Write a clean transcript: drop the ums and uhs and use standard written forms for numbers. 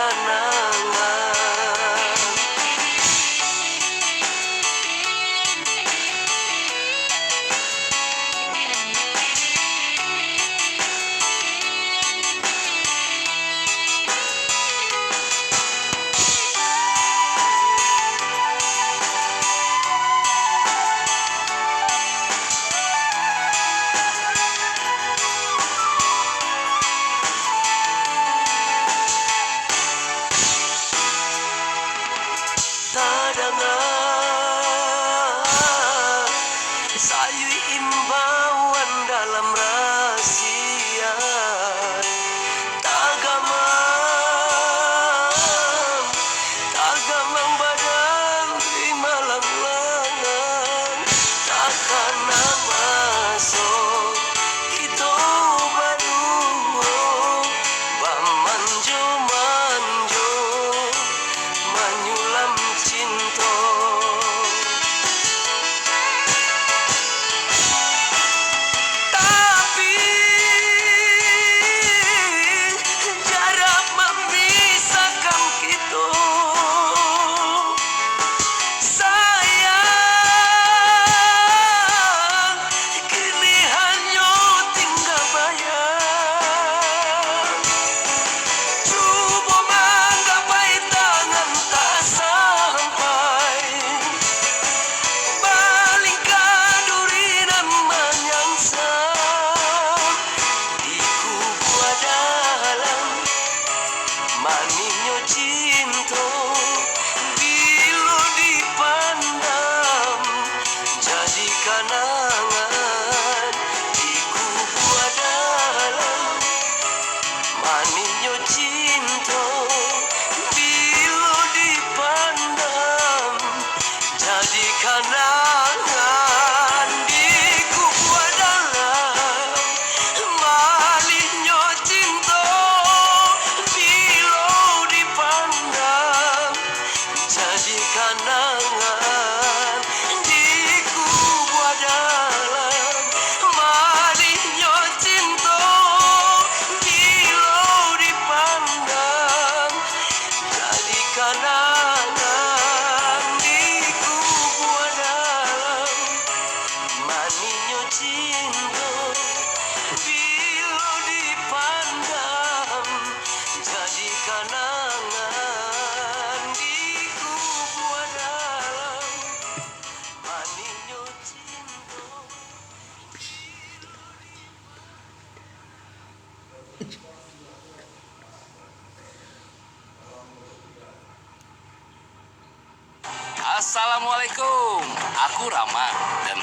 kenangan. Tadangan sayu imbauan dalam rahasia, tagamang badan di malam lengan, takkan masuk itu baru bamanjo manjo menyulam cinta. Tapi jarak memisahkan kita, sayang, kini hanya tinggal bayang. Coba menggapai tangan tak sampai, balingkan duri dan menyangsang di kubur dalam manisnya cinta. Bila dipandang jadi kenangan di kubur dalam manisnya cinta. Bila dipandang jadi kenangan di kubur dalam manisnya cinta. Bila dipandang jadi kenangan di kubur dalam manisnya cinta. Bila dipandang jadi kenangan di kubur dalam manisnya cinta. Bila dipandang jadi kenangan di kubur dalam manisnya cinta. Assalamualaikum, aku Rama dan